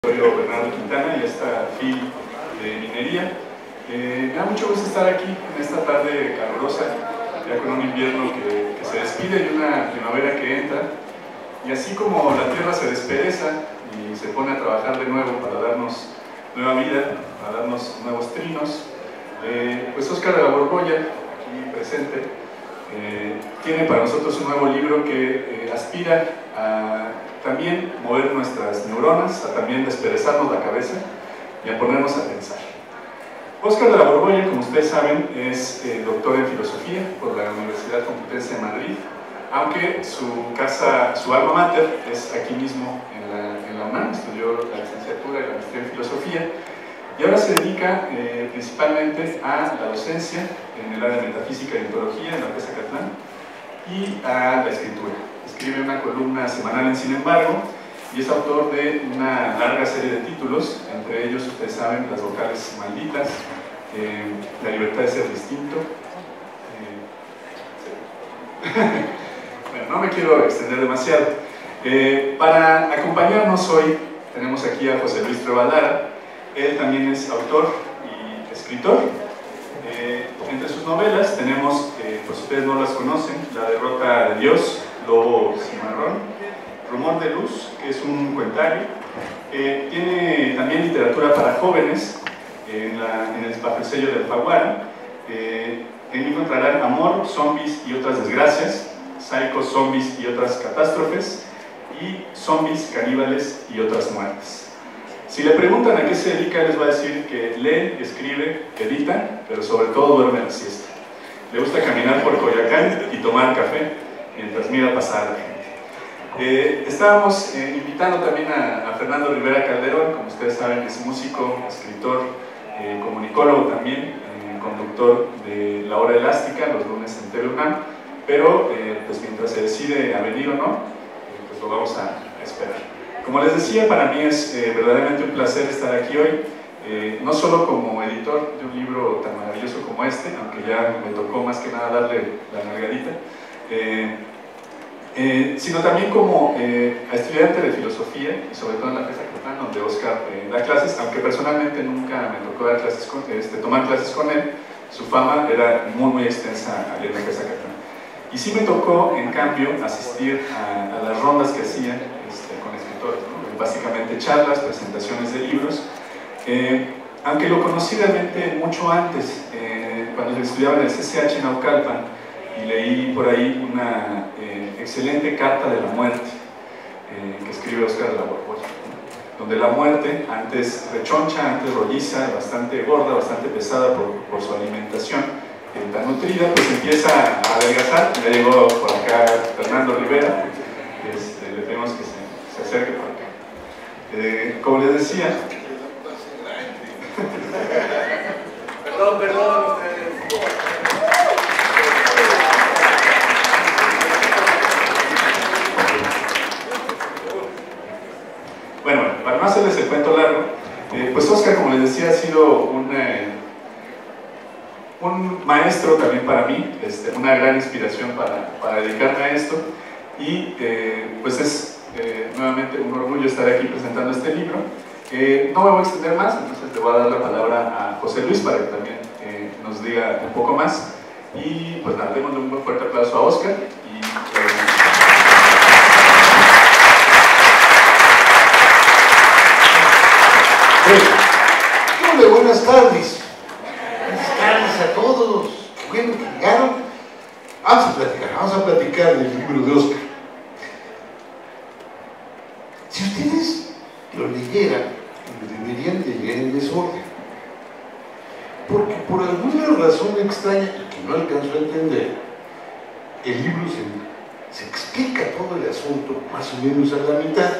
Soy Bernardo Quintana y esta FIL de minería. Me da mucho gusto estar aquí en esta tarde calurosa, ya con un invierno que se despide y una primavera que entra. Y así como la tierra se despereza y se pone a trabajar de nuevo para darnos nueva vida, para darnos nuevos trinos, pues Óscar de la Borbolla, aquí presente, tiene para nosotros un nuevo libro que aspira a también mover nuestras neuronas, a también desperezarnos la cabeza y a ponernos a pensar. Óscar de la Borbolla, como ustedes saben, es doctor en filosofía por la Universidad Complutense de Madrid, aunque su alma mater es aquí mismo en la UNAM, estudió la licenciatura y la maestría en filosofía, y ahora se dedica principalmente a la docencia en el área de metafísica y ontología en la UAM Zacatlán y a la escritura. Escribe una columna semanal en Sin embargo y es autor de una larga serie de títulos, entre ellos, ustedes saben, Las vocales malditas, La libertad de ser distinto. Bueno, no me quiero extender demasiado. Para acompañarnos hoy tenemos aquí a José Luis Trevaldara. Él también es autor y escritor. Entre sus novelas tenemos, pues ustedes no las conocen, La derrota de Dios, Lobo Cimarrón, Rumor de Luz, que es un cuentario. Tiene también literatura para jóvenes bajo el sello de Alfaguara. En encontrarán Amor, Zombies y otras desgracias, Psycho, Zombies y otras catástrofes, y Zombies, Caníbales y otras muertes. Si le preguntan a qué se dedica, les va a decir que lee, escribe, edita, pero sobre todo duerme la siesta. Le gusta caminar por Coyoacán y tomar café mientras mira pasar a la gente. Estábamos invitando también a Fernando Rivera Calderón, como ustedes saben, es músico, escritor, comunicólogo también, conductor de La Hora Elástica los lunes en TV UNAM, pero pues mientras se decide a venir o no, pues lo vamos a esperar. Como les decía, para mí es verdaderamente un placer estar aquí hoy, no solo como editor de un libro tan maravilloso como este, aunque ya me tocó más que nada darle la nalgadita, sino también como estudiante de filosofía, y sobre todo en la FES Zacatlán, donde Óscar da clases, aunque personalmente nunca me tocó dar clases tomar clases con él. Su fama era muy extensa allá en la FES Zacatlán. Y sí me tocó, en cambio, asistir a las rondas que hacían con escritores, ¿no? Básicamente charlas, presentaciones de libros, aunque lo conocí realmente mucho antes, cuando estudiaba en el CCH en Naucalpan, y leí por ahí una excelente carta de la muerte que escribe Óscar de la Borbolla, donde la muerte, antes rechoncha, antes rolliza, bastante gorda, bastante pesada por su alimentación tan nutrida, pues empieza a adelgazar. Ya llegó por acá Fernando Rivera, le pedimos que se acerque por acá. Como les decía, perdón. Bueno, para no hacerles el cuento largo, pues Óscar, como les decía, ha sido un maestro también para mí, una gran inspiración para dedicarme a esto, y pues es nuevamente un orgullo estar aquí presentando este libro. No me voy a extender más, entonces le voy a dar la palabra a José Luis para que también nos diga un poco más, y pues nada, démosle un fuerte aplauso a Óscar. Buenas tardes. Buenas tardes a todos. Qué bueno que llegaron. Vamos a platicar del libro de Óscar. Si ustedes lo leyeran, lo deberían de leer en desorden. Porque por alguna razón extraña y que no alcanzo a entender, el libro se explica todo el asunto más o menos a la mitad.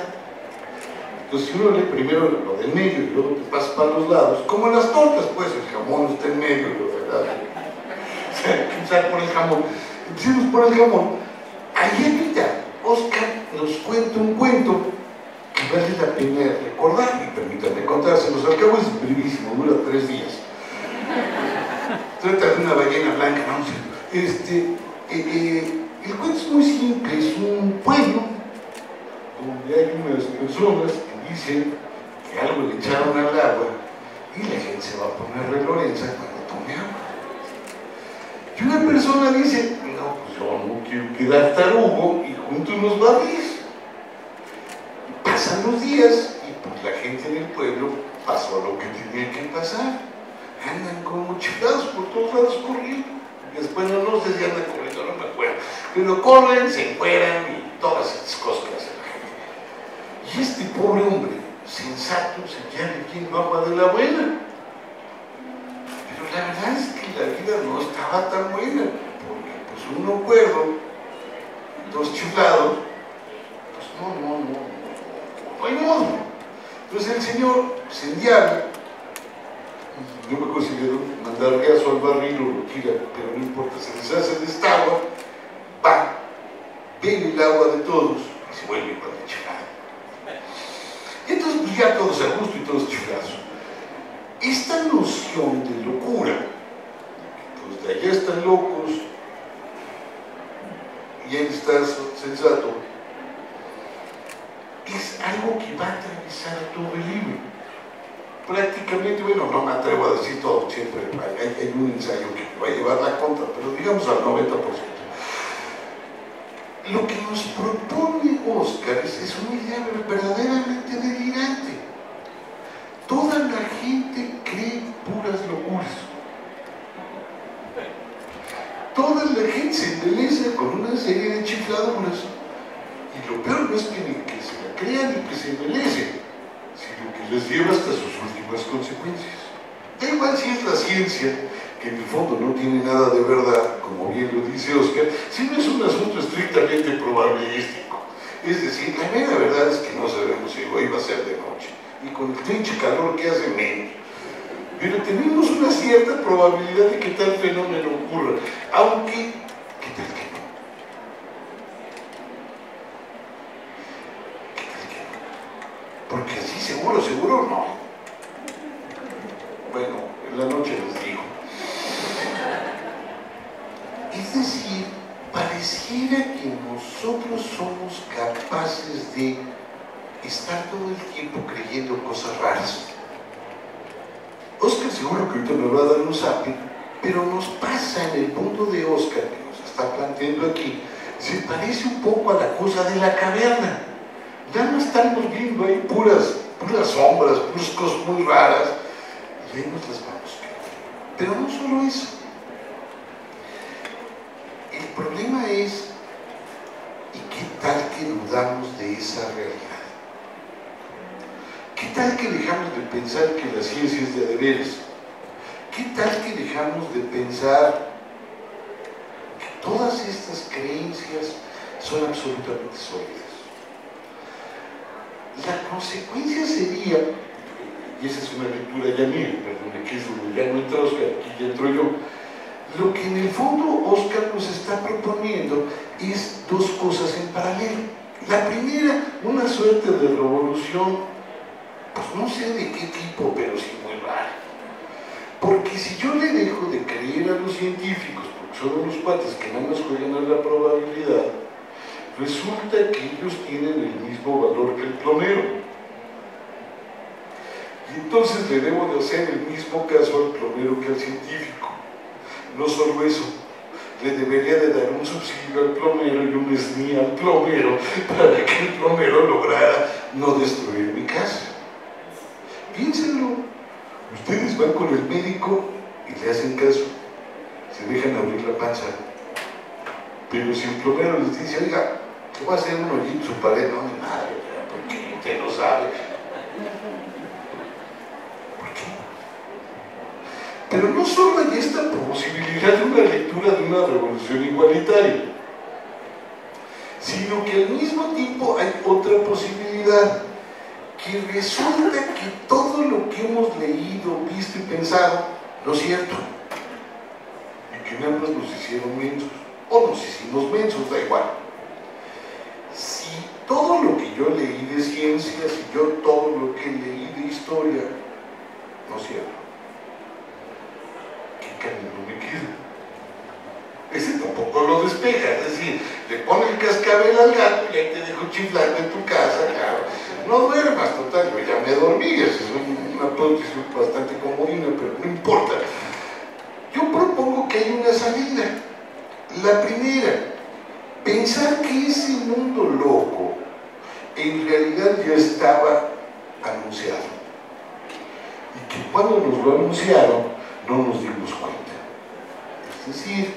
Entonces, si uno lee primero lo del medio y luego te pasa para los lados, como en las tortas, pues el jamón está en medio, ¿verdad? O sea, empezar por el jamón. Empecemos por el jamón. Ahí ahorita, Óscar nos cuenta un cuento que vale la pena recordar, y permítanme contárselos. Al cabo es brevísimo, dura 3 días. Trata de una ballena blanca, ¿no? El cuento es muy simple, es un pueblo donde hay unas personas que dicen que algo le echaron al agua y la gente se va a poner relorenza cuando tome agua. Y una persona dice, no, pues yo no quiero quedar tarugo y junto unos barriles. Y pasan los días y pues la gente en el pueblo pasó lo que tenía que pasar. Andan como chiflados por todos lados corriendo. Después no sé si andan corriendo, no me acuerdo. Pero corren, se encueran y todas estas cosas que hace la gente. Y este pobre hombre, sensato, se queda bebiendo agua de la buena. Pero la verdad es que la vida no estaba tan buena, porque pues uno cuerdo, dos chiflados, pues no hay modo. Entonces el señor se endiabla. No me acuerdo si le mandar reazo al barril o lo tira, pero no importa, se deshace de esta agua, va, bebe el agua de todos y se vuelve igual de chiflado. Y entonces pues ya todos a gusto y todos chiflados. Esta noción de locura, pues de allá están locos y él está sensato, es algo que va a atravesar todo el libro. Prácticamente, bueno, no me atrevo a decir todo, siempre hay un ensayo que va a llevar la contra, pero digamos al 90%. Lo que nos propone Oscar es una idea verdaderamente delirante. Toda la gente cree puras locuras. Toda la gente se embeleza con una serie de chifladuras. Y lo peor no es que ni que se la crean ni que se embelecen, sino que les lleva hasta sus últimas consecuencias. Da igual si es la ciencia, que en el fondo no tiene nada de verdad, como bien lo dice Oscar, sino es un asunto estrictamente probabilístico. Es decir, la mera verdad es que no sabemos si hoy va a ser de noche, y con el pinche calor que hace menos. Pero tenemos una cierta probabilidad de que tal fenómeno ocurra, aunque, ¿qué tal que no? Porque así seguro no. Bueno, en la noche les digo. Es decir, pareciera que nosotros somos capaces de estar todo el tiempo creyendo cosas raras. Oscar seguro que ahorita me va a dar un zape, pero nos pasa en el punto de Oscar que nos está planteando aquí, se parece un poco a la cosa de la caverna. Ya no estamos viendo ahí puras sombras, puras cosas muy raras, y ahí nos las vamos creyendo. Pero no solo eso. El problema es, ¿y qué tal que dudamos de esa realidad? ¿Qué tal que dejamos de pensar que la ciencia es de veras? ¿Qué tal que dejamos de pensar que todas estas creencias son absolutamente sólidas? La consecuencia sería, y esa es una lectura ya mía, perdón, que es donde ya no entra Oscar, aquí ya entro yo, lo que en el fondo Oscar nos está proponiendo es dos cosas en paralelo. La primera, una suerte de revolución, pues no sé de qué tipo, pero sí muy rara. Porque si yo le dejo de creer a los científicos, porque son unos cuates que nada más juegan a la probabilidad, resulta que ellos tienen el mismo valor que el plomero. Y entonces le debo de hacer el mismo caso al plomero que al científico. No solo eso, le debería de dar un subsidio al plomero y un SNI al plomero para que el plomero lograra no destruir mi casa. Piénsenlo. Ustedes van con el médico y le hacen caso, se dejan abrir la panza. Pero si el plomero les dice, oiga, te voy a hacer un hoyito en su pared, no, ni madre, porque usted lo sabe. ¿Por qué? Pero no solo hay esta posibilidad de una lectura de una revolución igualitaria, sino que al mismo tiempo hay otra posibilidad, que resulta que todo lo que hemos leído, visto y pensado no es cierto, y que nada más nos hicieron mensos, o nos hicimos mensos, da igual. Si todo lo que yo leí de ciencia, si yo todo lo que leí de historia no es cierto, ¿qué camino me queda? Ese tampoco lo despeja, es decir, le pone el cascabel al gato y ahí te dejo chiflando en tu casa, claro. no duermas, total, yo ya me dormí, es una prótesis bastante comodina, pero no importa. Yo propongo que hay una salida. La primera, pensar que ese mundo loco en realidad ya estaba anunciado. Y que cuando nos lo anunciaron, no nos dimos cuenta. Es decir,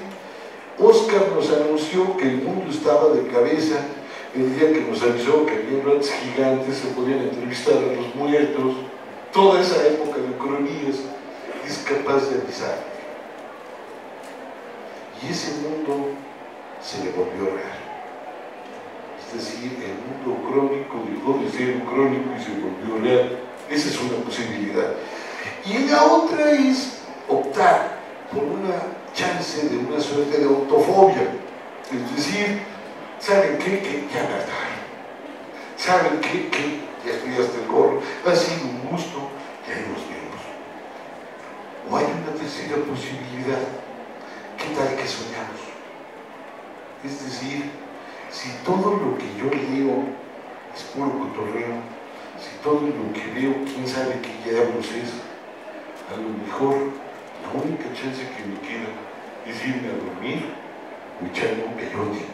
Oscar nos anunció que el mundo estaba de cabeza el día que nos avisó que había ratas gigantes, se podían entrevistar a los muertos. Toda esa época de cronías es capaz de avisar. Y ese mundo se le volvió real. Es decir, el mundo crónico dejó de ser crónico y se volvió real. Esa es una posibilidad. Y la otra es optar por una chance de una suerte de autofobia. Es decir, ¿saben qué? Que ya me hartaron. ¿Saben qué? Que ya estoy hasta el gorro. Ha sido un gusto, ya nos vemos. O hay una tercera posibilidad. ¿Qué tal que soñamos? Es decir, si todo lo que yo leo es puro cotorreo, si todo lo que veo, quién sabe qué diablos es, a lo mejor la única chance que me queda es irme a dormir o echarme un peyote.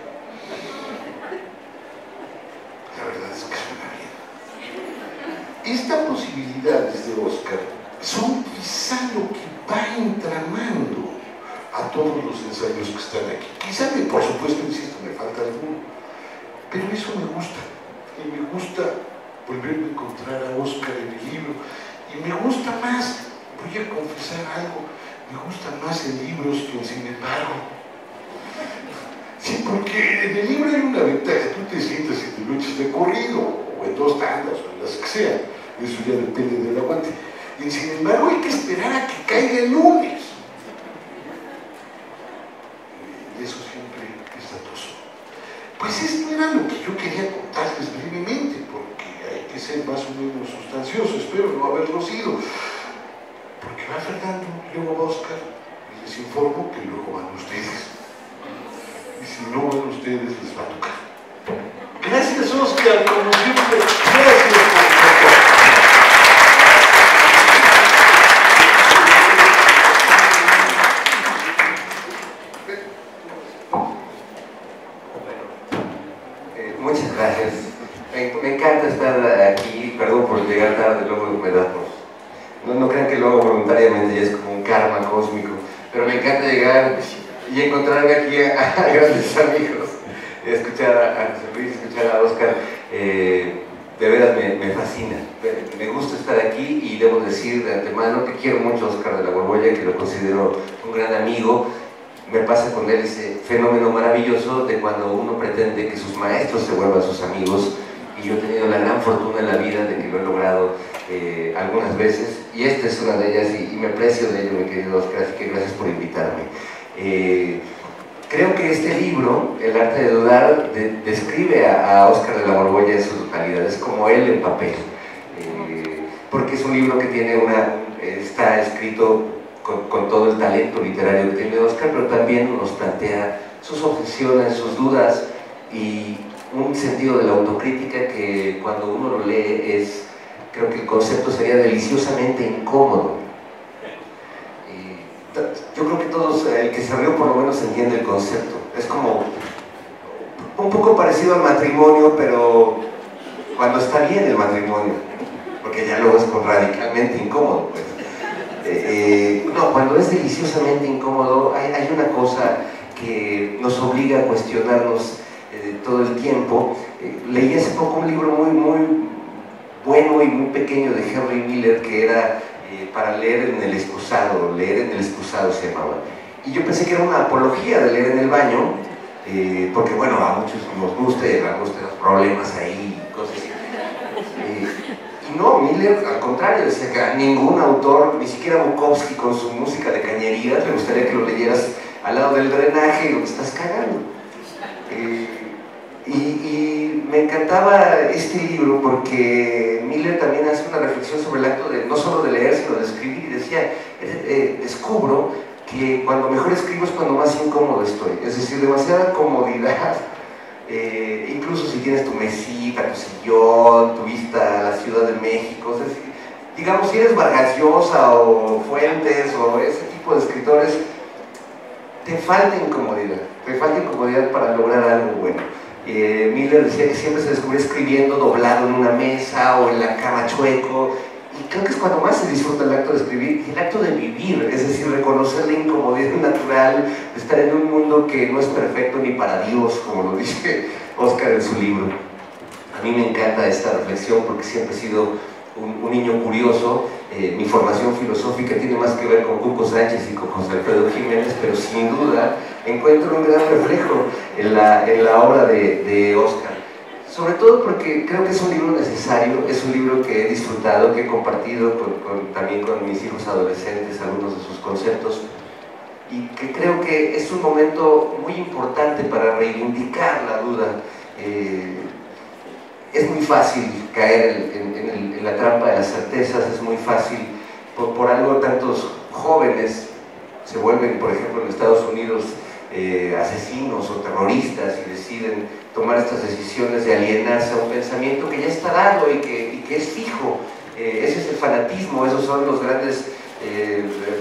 La verdad es que suena bien. Estas posibilidades de Oscar son quizá lo que va entramando a todos los ensayos que están aquí. Quizá, por supuesto, insisto, me falta alguno, pero eso me gusta. Y me gusta volverme a encontrar a Oscar en el libro. Y me gusta más, voy a confesar algo, me gusta más en libros que en Sin embargo. Sí, porque en el libro hay una ventaja, tú te sientas y te lo echas de corrido, o en dos tandas, o en las que sean, eso ya depende del aguante. Y sin embargo hay que esperar a que caiga el lunes. Y eso siempre es datoso. Pues esto era lo que yo quería contarles brevemente, porque hay que ser más o menos sustancioso, espero no haberlo sido. Porque va Fernando, luego va Oscar, y les informo que luego van ustedes. Y si no van ustedes, les va a tocar. Gracias, Oscar, como siempre. Gracias por muchas gracias. Me encanta estar aquí, perdón por llegar tarde, luego me da por... No crean que lo hago voluntariamente, ya es como un karma cósmico, pero me encanta llegar y encontrarme aquí a grandes amigos, escuchar a José Luis, escuchar a Oscar, de veras me fascina, me gusta estar aquí y debo decir de antemano que quiero mucho a Oscar de la Borbolla, que lo considero un gran amigo. Me pasa con él ese fenómeno maravilloso de cuando uno pretende que sus maestros se vuelvan sus amigos, y yo he tenido la gran fortuna en la vida de que lo he logrado algunas veces, y esta es una de ellas, y me aprecio de ello, mi querido Oscar, así que gracias por invitarme. Creo que este libro, El arte de dudar, describe a Oscar de la Borbolla en su totalidad, es como él en papel, porque es un libro que tiene está escrito con todo el talento literario que tiene Oscar, pero también nos plantea sus obsesiones, sus dudas y un sentido de la autocrítica que cuando uno lo lee creo que el concepto sería deliciosamente incómodo. Yo creo que todos, el que se rió por lo menos entiende el concepto. Es como un poco parecido al matrimonio, pero cuando está bien el matrimonio, porque ya luego es radicalmente incómodo, pues. No, cuando es deliciosamente incómodo, hay una cosa que nos obliga a cuestionarnos todo el tiempo. Leí hace poco un libro muy bueno y muy pequeño de Henry Miller, que era para leer en el excusado se llamaba. Y yo pensé que era una apología de leer en el baño, porque bueno, a muchos nos gusta los problemas ahí, cosas así. Y no, Miller al contrario, decía que a ningún autor, ni siquiera Bukowski con su música de cañerías, le gustaría que lo leyeras al lado del drenaje y lo que estás cagando. Y me encantaba este libro porque Miller también hace una reflexión sobre el acto de no solo de leer, sino de escribir, y decía, descubro que cuando mejor escribo es cuando más incómodo estoy, es decir, demasiada comodidad incluso si tienes tu mesita, tu sillón, tu vista a la Ciudad de México, o sea, digamos, si eres Vargas Llosa o Fuentes o ese tipo de escritores, te falta incomodidad para lograr algo bueno. Miller decía que siempre se descubre escribiendo doblado en una mesa o en la cama chueco, y creo que es cuando más se disfruta el acto de escribir y el acto de vivir, es decir, reconocer la incomodidad natural de estar en un mundo que no es perfecto ni para Dios, como lo dice Oscar en su libro. A mí me encanta esta reflexión porque siempre he sido un niño curioso. Mi formación filosófica tiene más que ver con Cuco Sánchez y con José Alfredo Jiménez, pero sin duda encuentro un gran reflejo en la obra de Oscar. Sobre todo porque creo que es un libro necesario, es un libro que he disfrutado, que he compartido también con mis hijos adolescentes algunos de sus conceptos, y que creo que es un momento muy importante para reivindicar la duda. Es muy fácil caer en la trampa de las certezas, es muy fácil, por algo tantos jóvenes se vuelven, por ejemplo, en Estados Unidos, asesinos o terroristas y deciden tomar estas decisiones de alienarse a un pensamiento que ya está dado y que es fijo. Ese es el fanatismo, esos son los grandes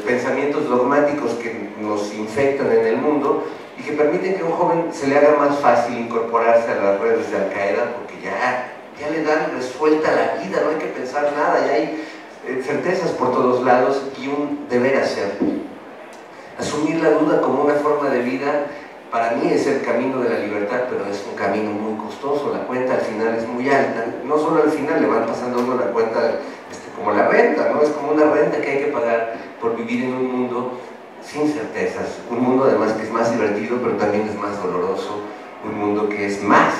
pensamientos dogmáticos que nos infectan en el mundo y que permiten que a un joven se le haga más fácil incorporarse a las redes de Al Qaeda, porque ya le dan resuelta la vida, no hay que pensar nada, ya hay certezas por todos lados y un deber hacer. Asumir la duda como una forma de vida, para mí es el camino de la libertad, pero es un camino muy costoso, la cuenta al final es muy alta, no solo al final le van pasando a uno la cuenta como la renta, ¿no? Es como una renta que hay que pagar por vivir en un mundo sin certezas, un mundo además que es más divertido, pero también es más doloroso, un mundo que es más,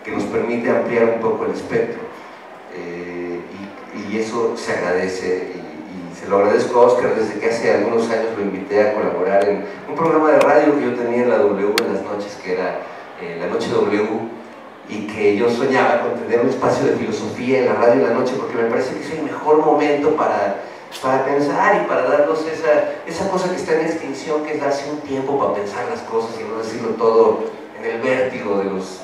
que nos permite ampliar un poco el espectro, y eso se agradece. Se lo agradezco a Oscar desde que hace algunos años lo invité a colaborar en un programa de radio que yo tenía en la W en las noches, que era La Noche W, y que yo soñaba con tener un espacio de filosofía en la radio en la noche, porque me parece que es el mejor momento para pensar y para darnos esa cosa que está en extinción, que es darse un tiempo para pensar las cosas y no decirlo todo en el vértigo de los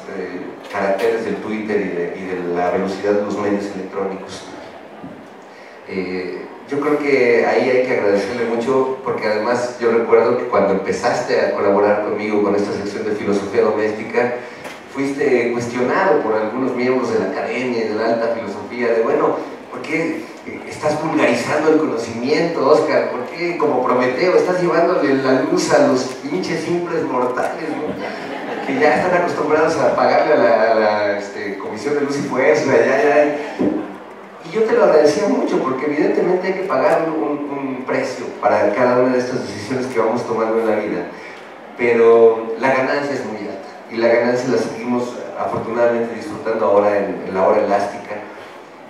caracteres del Twitter y de la velocidad de los medios electrónicos. Yo creo que ahí hay que agradecerle mucho, porque además yo recuerdo que cuando empezaste a colaborar conmigo con esta sección de filosofía doméstica, fuiste cuestionado por algunos miembros de la academia y de la alta filosofía, de bueno, ¿por qué estás vulgarizando el conocimiento, Oscar? ¿Por qué, como Prometeo, estás llevándole la luz a los pinches simples mortales, ¿no? Que ya están acostumbrados a pagarle a la Comisión de Luz y Fuerza, Y yo te lo agradecía mucho, porque evidentemente hay que pagar un precio para cada una de estas decisiones que vamos tomando en la vida, pero la ganancia es muy alta, y la ganancia la seguimos afortunadamente disfrutando ahora en la hora elástica,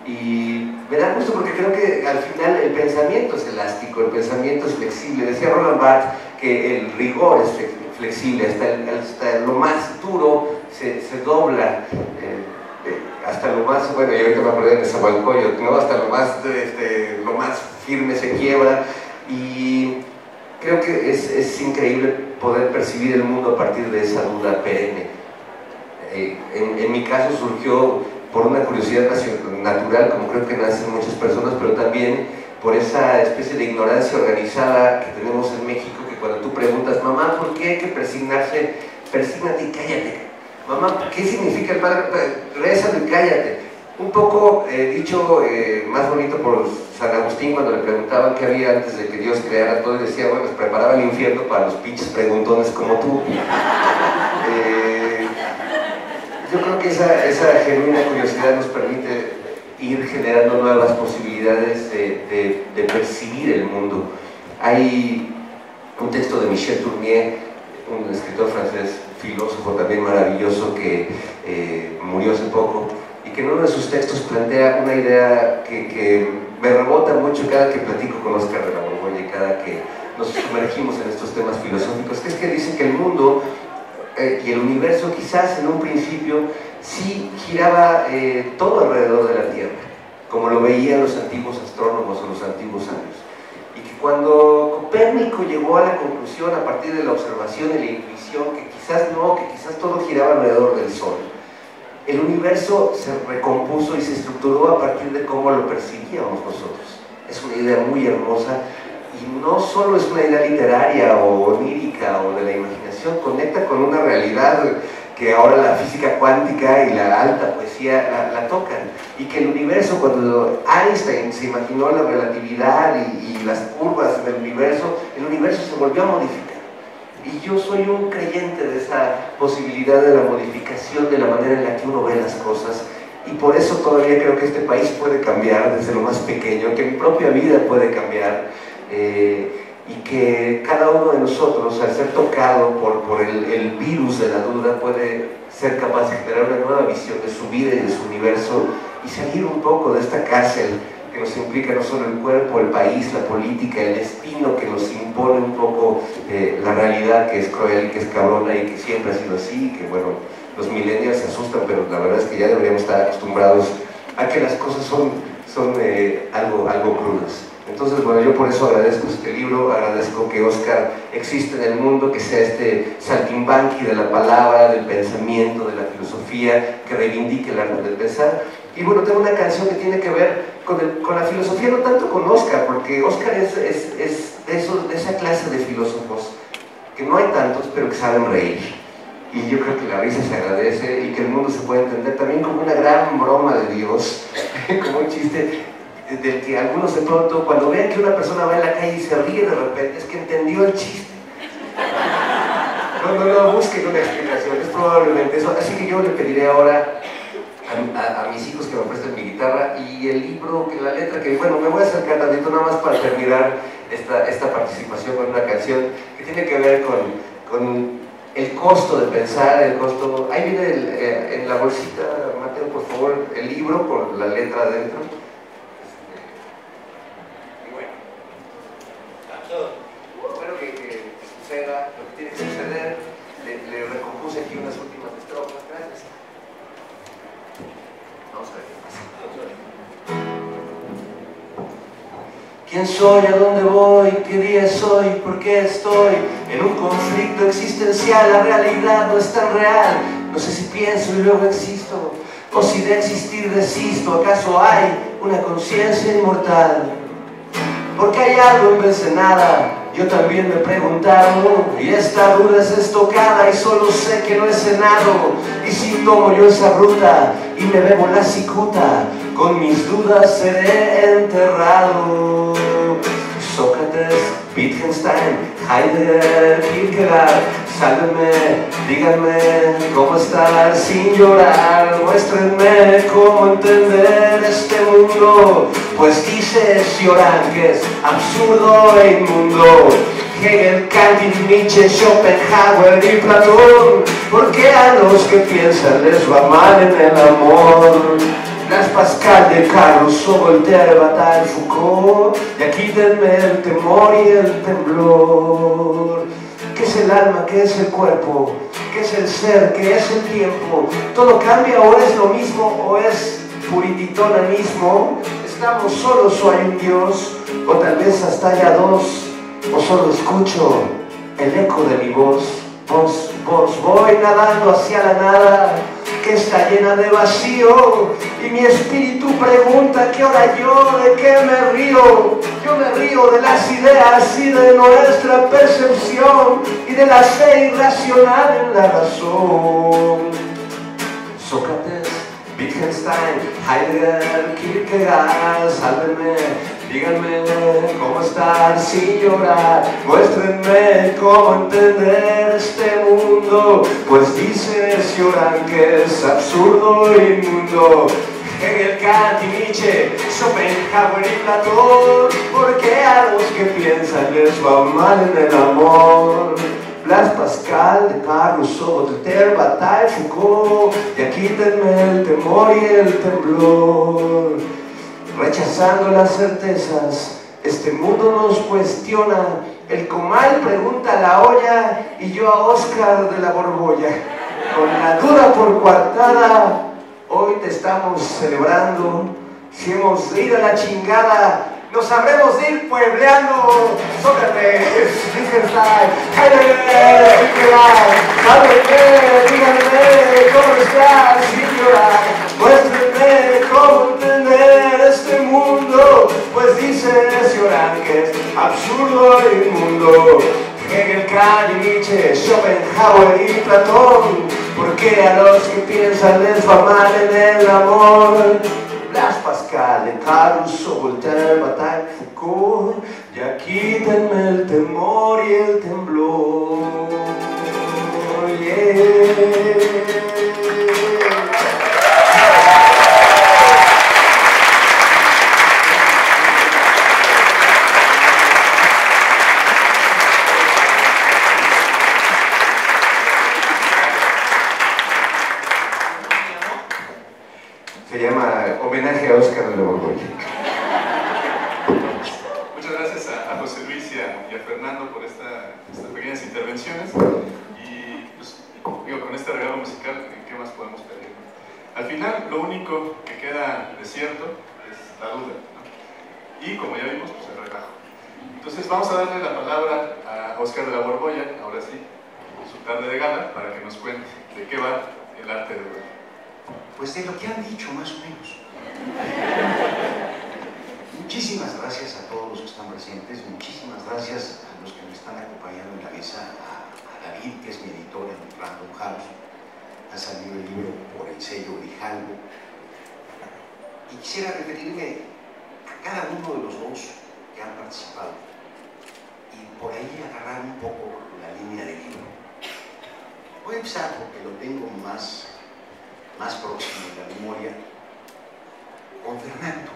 y me da gusto porque creo que al final el pensamiento es elástico, el pensamiento es flexible. Decía Roland Barthes que el rigor es flexible, hasta lo más duro se dobla, hasta lo más, bueno, y ahorita me acordé de Nezahualcóyotl, ¿no? Hasta lo más firme se quiebra, y creo que es increíble poder percibir el mundo a partir de esa duda perenne. En mi caso surgió por una curiosidad natural, como creo que nacen muchas personas, pero también por esa especie de ignorancia organizada que tenemos en México, que cuando tú preguntas, mamá, ¿por qué hay que persignarse? Persígnate y cállate. Mamá, ¿qué significa el padre? Rézalo y cállate. Un poco dicho más bonito por San Agustín, cuando le preguntaban qué había antes de que Dios creara todo, y decía, bueno, pues preparaba el infierno para los pinches preguntones como tú. Yo creo que esa genuina curiosidad nos permite ir generando nuevas posibilidades de percibir el mundo. Hay un texto de Michel Tournier, un escritor francés, filósofo también maravilloso, que murió hace poco, y que en uno de sus textos plantea una idea que me rebota mucho cada que platico con Oscar de la Borbolla y cada que nos sumergimos en estos temas filosóficos, que es que dice que el mundo y el universo quizás en un principio sí giraba todo alrededor de la Tierra, como lo veían los antiguos astrónomos o los antiguos sabios, y que cuando Copérnico llegó a la conclusión a partir de la observación y la intuición que quizás no, que quizás todo giraba alrededor del Sol. El universo se recompuso y se estructuró a partir de cómo lo percibíamos nosotros. Es una idea muy hermosa y no solo es una idea literaria o onírica o de la imaginación, conecta con una realidad que ahora la física cuántica y la alta poesía la tocan, y que el universo, cuando Einstein se imaginó la relatividad y las curvas del universo, el universo se volvió a modificar. Y yo soy un creyente de esa posibilidad de la modificación de la manera en la que uno ve las cosas, y por eso todavía creo que este país puede cambiar desde lo más pequeño, que mi propia vida puede cambiar, y que cada uno de nosotros, al ser tocado por el virus de la duda, puede ser capaz de generar una nueva visión de su vida y de su universo, y salir un poco de esta cárcel que nos implica no solo el cuerpo, el país, la política, el destino que nos impone un poco la realidad, que es cruel y que es cabrona y que siempre ha sido así, y que bueno, los millennials se asustan, pero la verdad es que ya deberíamos estar acostumbrados a que las cosas son algo crudas. Entonces, bueno, yo por eso agradezco este libro, agradezco que Óscar existe en el mundo, que sea este saltimbanqui de la palabra, del pensamiento, de la filosofía, que reivindique el arte del pensar. Y bueno, tengo una canción que tiene que ver con la filosofía, no tanto con Óscar, porque Óscar es de esa clase de filósofos, que no hay tantos, pero que saben reír. Y yo creo que la risa se agradece y que el mundo se puede entender también como una gran broma de Dios, como un chiste del que algunos de pronto, cuando vean que una persona va en la calle y se ríe de repente, es que entendió el chiste. No busquen una explicación, es probablemente eso. Así que yo le pediré ahora a mis hijos que me presten mi guitarra y el libro, que la letra, que bueno, me voy a acercar tantito nada más para terminar esta participación con una canción que tiene que ver con el costo de pensar, el costo. Ahí viene en la bolsita, Mateo, por favor, el libro con la letra adentro. Espero que suceda lo que tiene que suceder. Le recompuse aquí unas últimas estrofas. Gracias. Vamos a ver qué pasa. ¿Quién soy? ¿A dónde voy? ¿Qué día es hoy? ¿Por qué estoy en un conflicto existencial? La realidad no es tan real. No sé si pienso y luego existo, o si de existir desisto. ¿Acaso hay una conciencia inmortal? Porque hay algo en vez de nada. Yo también me he preguntado, y esta duda es estocada, y solo sé que no he cenado. Y si tomo yo esa bruta y me bebo la cicuta, con mis dudas seré enterrado. Sócrates, Wittgenstein, Heidegger, Kierkegaard, sálvenme, díganme cómo estar sin llorar, muéstrenme cómo entender este mundo, pues dice Cioran que es absurdo e inmundo. Hegel, Kant, Nietzsche, Schopenhauer y Platón, porque a los que piensan les va mal en el amor. Blas Pascal, Descartes, Voltaire, Bataille, Foucault, ya quítenme el temor y el temblor. ¿Qué es el alma? ¿Qué es el cuerpo? ¿Qué es el ser? ¿Qué es el tiempo? ¿Todo cambia o es lo mismo o es purititonanismo? ¿Estamos solos o hay un Dios? ¿O tal vez hasta haya dos? ¿O solo escucho el eco de mi voz? Voy nadando hacia la nada que está llena de vacío, y mi espíritu pregunta ¿qué hora yo? ¿De qué me río? Yo me río de las ideas y de nuestra percepción y de la fe irracional en la razón. Sócrates, Wittgenstein, Heidegger, Kierkegaard, sálvenme, díganme cómo estar sin llorar, muéstrenme cómo entender este mundo, pues dice Cioran que es absurdo e inmundo. Hegel, Kant y Nietzsche, Schopenhauer y Platón, porque a los que piensan les va mal en el amor. Blas Pascal, Descartes, Voltaire, Bataille, Foucault, ya quítenme el temor y el temblor. Rechazando las certezas, este mundo nos cuestiona. El comal pregunta a la olla y yo a Óscar de la Borbolla. Con la duda por coartada, hoy te estamos celebrando. Si hemos de ir a la chingada, nos sabremos ir puebleando. Sócrates, Wittgenstein, Heidegger, díganme cómo estás sin llorar. Muéstrenme cómo entender este mundo, pues dices llorar que es absurdo e inmundo. Hegel, Kant, Nietzsche, Schopenhauer y Platón, porque a los que piensan les va mal en el amor. Blas Pascal, Descartes, Rousseau, Voltaire, Bataille, Foucault, ya quítenme el temor y el temblor. Yeah. Se llama Homenaje a Óscar de la Borbolla. Muchas gracias a José Luis y a Fernando por estas pequeñas intervenciones. Y pues, digo, con este regalo musical, ¿qué más podemos pedir? Al final, lo único que queda desierto es la duda, ¿no? Y como ya vimos, pues el relajo. Entonces vamos a darle la palabra a Óscar de la Borbolla, ahora sí, su tarde de gala, para que nos cuente de qué va el arte de duelo. Pues de lo que han dicho, más o menos. Muchísimas gracias a todos los que están presentes, muchísimas gracias a los que me están acompañando en la mesa, a David, que es mi editor en Random House, ha salido el libro por el sello Grijalvo, y quisiera referirme a cada uno de los dos que han participado y por ahí agarrar un poco la línea del libro. Voy a empezar porque lo tengo más próximo en la memoria, con Fernando.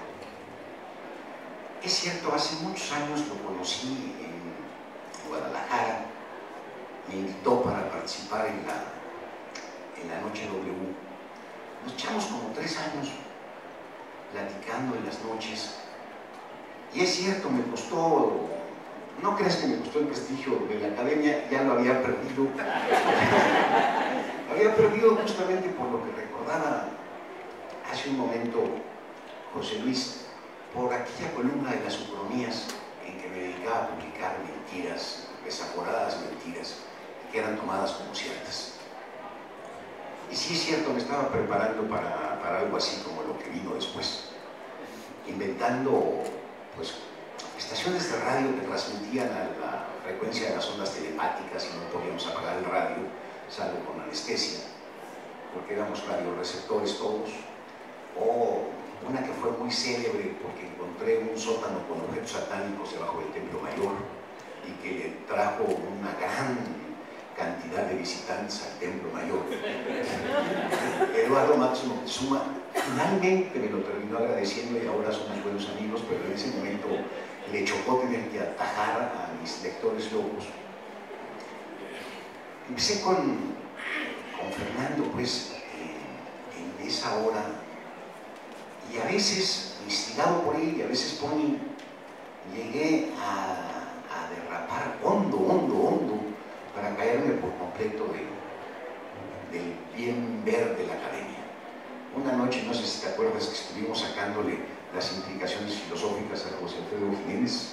Es cierto, hace muchos años lo conocí en Guadalajara, me invitó para participar en la Noche W. Nos echamos como 3 años platicando en las noches, y es cierto, me costó, no creas que me costó el prestigio de la academia, ya lo había perdido. Había perdido justamente por lo que recordaba hace un momento José Luis, por aquella columna de las Ucronías en que me dedicaba a publicar mentiras, desaforadas mentiras, que eran tomadas como ciertas. Y sí es cierto, me estaba preparando para algo así como lo que vino después, inventando pues estaciones de radio que transmitían a la frecuencia de las ondas telepáticas y no podíamos apagar el radio, salvo con anestesia, porque éramos radioreceptores todos, o una que fue muy célebre porque encontré un sótano con objetos satánicos debajo del Templo Mayor y que le trajo una gran cantidad de visitantes al Templo Mayor. Eduardo Matos Moctezuma finalmente me lo terminó agradeciendo y ahora somos buenos amigos, pero en ese momento le chocó tener que atajar a mis lectores locos. Empecé con Fernando, pues, en esa hora, y a veces, instigado por él y a veces por mí, llegué a derrapar hondo, para caerme por completo del bien ver de la academia. Una noche, no sé si te acuerdas, que estuvimos sacándole las implicaciones filosóficas a José Alfredo Jiménez.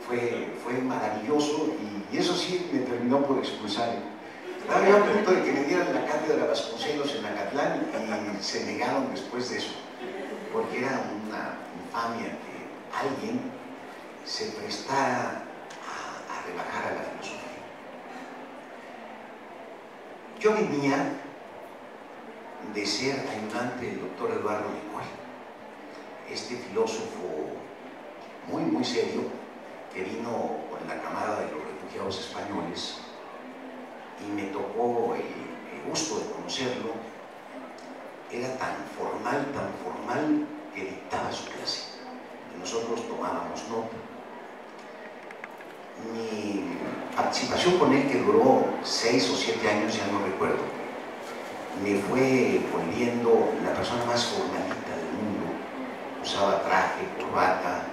Fue maravilloso y eso sí me terminó por expulsar. Estaba yo a punto de que me dieran la cátedra Vasconcelos en Acatlán y se negaron después de eso, porque era una infamia que alguien se prestara a rebajar a la filosofía. Yo venía de ser ayudante del doctor Eduardo Nicol, este filósofo muy serio que vino con la camada de los refugiados españoles, y me tocó el gusto de conocerlo. Era tan formal que dictaba su clase y nosotros tomábamos nota. Mi participación con él, que duró 6 o 7 años, ya no recuerdo, me fue volviendo la persona más formalita del mundo. Usaba traje, corbata,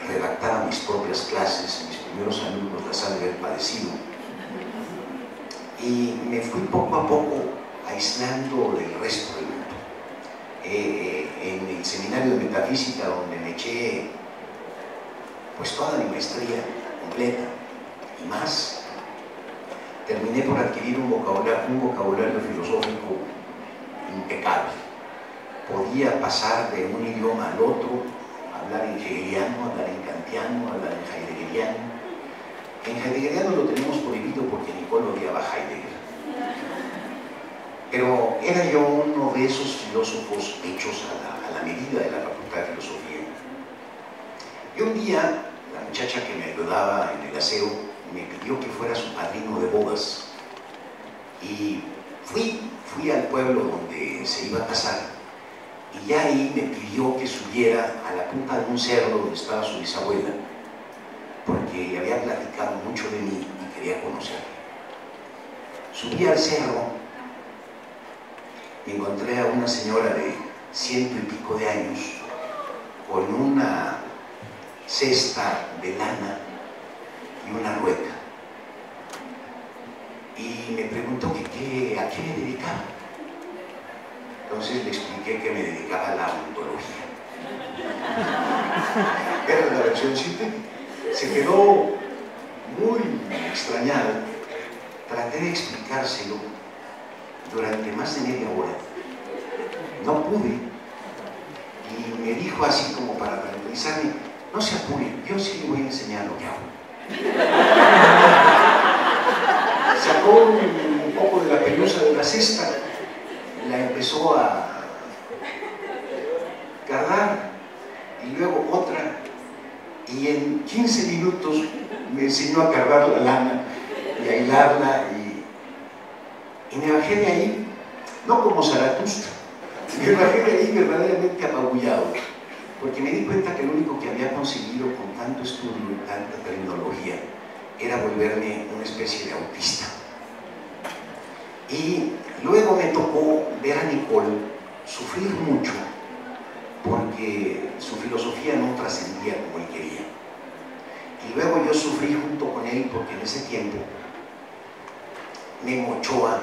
redactaba mis propias clases, mis primeros alumnos las han de haber padecido, y me fui poco a poco aislando del resto del mundo. en el seminario de metafísica, donde me eché pues toda mi maestría completa y más. Terminé por adquirir un vocabulario filosófico impecable. Podía pasar de un idioma al otro, hablar en hegeliano, hablar en kantiano, hablar en heideggeriano. En heideggeriano lo tenemos prohibido porque Nicole odiaba a Heidegger. Pero era yo uno de esos filósofos hechos a la medida de la Facultad de Filosofía. Y un día, la muchacha que me ayudaba en el aseo me pidió que fuera su padrino de bodas. Y fui al pueblo donde se iba a casar, y ya ahí me pidió que subiera a la punta de un cerro donde estaba su bisabuela, porque había platicado mucho de mí y quería conocerla. Subí al cerro, me encontré a una señora de 100 y pico de años con una cesta de lana y una rueca, y me preguntó a qué me dedicaba. Entonces le expliqué que me dedicaba a la ontología. Era la versión sintética. Se quedó muy extrañada. Traté de explicárselo durante más de media hora. No pude. Y me dijo así como para tranquilizarme: no se apure, yo sí le voy a enseñar lo que hago. Sacó un poco de la pelusa de la cesta, la empezó a cargar, y luego otra, y en 15 minutos me enseñó a cargar la lana y a hilarla, y me bajé de ahí, no como Zaratustra, me bajé de ahí verdaderamente apabullado, porque me di cuenta que lo único que había conseguido con tanto estudio y tanta terminología era volverme una especie de autista. Y luego me tocó ver a Nicole sufrir mucho, porque su filosofía no trascendía como él quería. Y luego yo sufrí junto con él, porque en ese tiempo Memo Ochoa,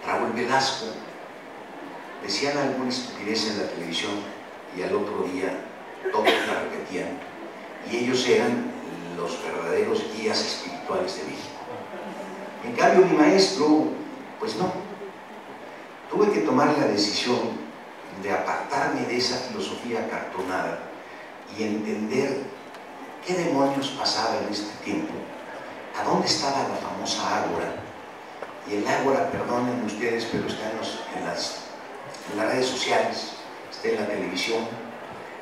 Raúl Velasco decían alguna estupidez en la televisión, y al otro día todos la repetían, y ellos eran los verdaderos guías espirituales de México. En cambio, mi maestro, pues no. Tuve que tomar la decisión de apartarme de esa filosofía acartonada y entender qué demonios pasaba en este tiempo, a dónde estaba la famosa ágora. Y el ágora, perdonen ustedes, pero está en las redes sociales, está en la televisión,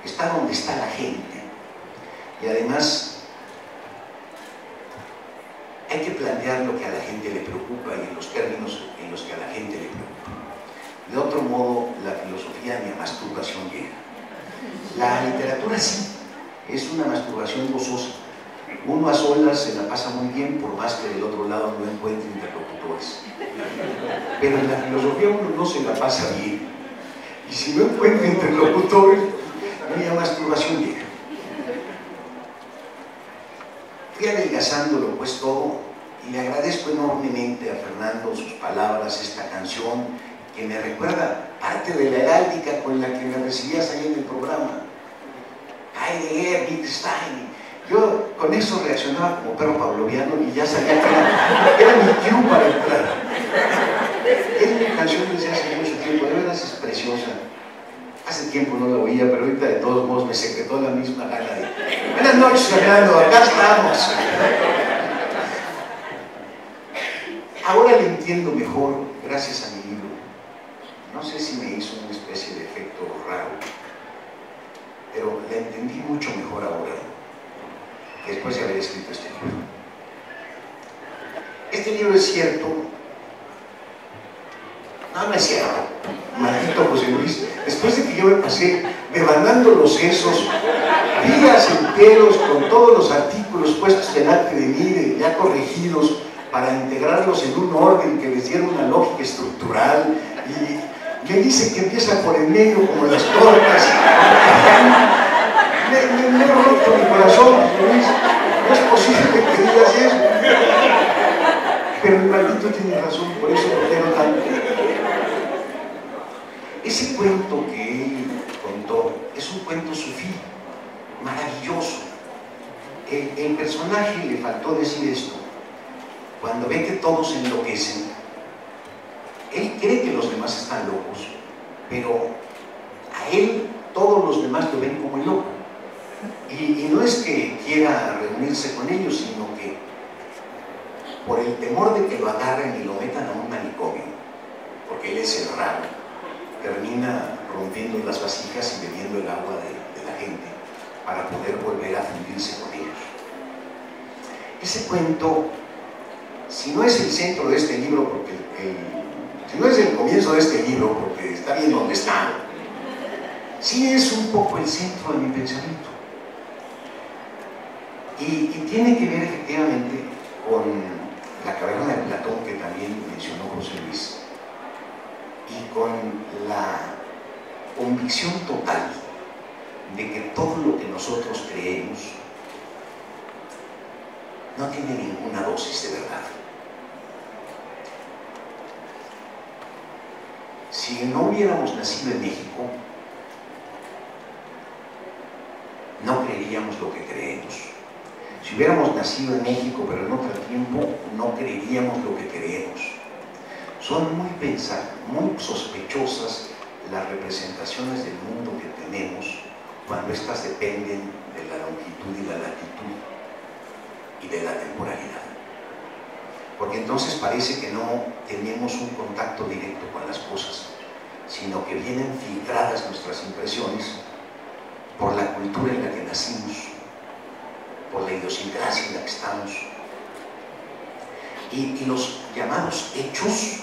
está donde está la gente. Y además hay que plantear lo que a la gente le preocupa y en los términos en los que a la gente le preocupa. De otro modo, la filosofía ni a masturbación llega. La literatura sí, es una masturbación gozosa. Uno a solas se la pasa muy bien, por más que del otro lado no encuentre interlocutores. Pero en la filosofía uno no se la pasa bien. Y si no encuentra interlocutores, ni a masturbación llega. Fui adelgazándolo pues todo, y le agradezco enormemente a Fernando sus palabras, esta canción que me recuerda parte de la heráldica con la que me recibías ahí en el programa. Heidegger, Wittgenstein. Yo con eso reaccionaba como perro pavloviano y ya sabía que era mi cue para entrar. Es una canción desde hace mucho tiempo, de verdad es preciosa. Hace tiempo no la oía, pero ahorita de todos modos me secretó la misma gana de: buenas noches, Fernando, acá estamos. Ahora le entiendo mejor gracias a mi libro. No sé si me hizo una especie de efecto raro, pero la entendí mucho mejor ahora, después de haber escrito este libro. Este libro es cierto. No es cierto, maldito José Luis. Después de que yo me pasé devandando los sesos días enteros con todos los artículos puestos delante de mí, ya corregidos, para integrarlos en un orden que les diera una lógica estructural, y me dice que empieza por el medio como las tortas. Me he roto mi corazón, José Luis. No es posible que digas eso. Pero el maldito tiene razón, por eso lo quiero tanto. cuento sufí, maravilloso. El personaje le faltó decir esto. Cuando ve que todos enloquecen, él cree que los demás están locos, pero a él todos los demás lo ven como el loco. Y no es que quiera reunirse con ellos, sino que por el temor de que lo agarren y lo metan a un manicomio, porque él es el raro, termina rompiendo las vasijas y bebiendo el agua de la gente para poder volver a fundirse con ellos. Ese cuento, si no es el centro de este libro, porque si no es el comienzo de este libro, porque está bien donde está, sí es un poco el centro de mi pensamiento. Y tiene que ver efectivamente con la caverna de Platón, que también mencionó José Luis, y con la convicción total de que todo lo que nosotros creemos no tiene ninguna dosis de verdad. Si no hubiéramos nacido en México, no creeríamos lo que creemos. Si hubiéramos nacido en México, pero en otro tiempo, no creeríamos lo que creemos. Son muy sospechosas las representaciones del mundo que tenemos cuando éstas dependen de la longitud y la latitud y de la temporalidad. Porque entonces parece que no tenemos un contacto directo con las cosas, sino que vienen filtradas nuestras impresiones por la cultura en la que nacimos, por la idiosincrasia en la que estamos. Y los llamados hechos,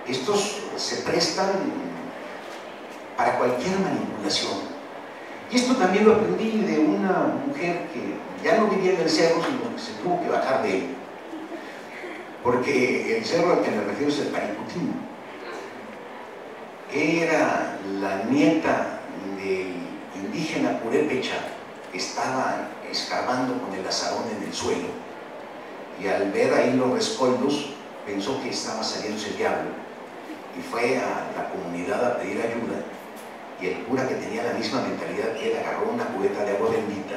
estos se prestan para cualquier manipulación. Y esto también lo aprendí de una mujer que ya no vivía en el cerro, sino que se tuvo que bajar de él. Porque el cerro al que me refiero es el Paricutín. Era la nieta del indígena purépecha que estaba escarbando con el azarón en el suelo, y al ver ahí los rescoldos pensó que estaba saliéndose el diablo y fue a la comunidad a pedir ayuda, y el cura, que tenía la misma mentalidad que él, agarró una cubeta de agua bendita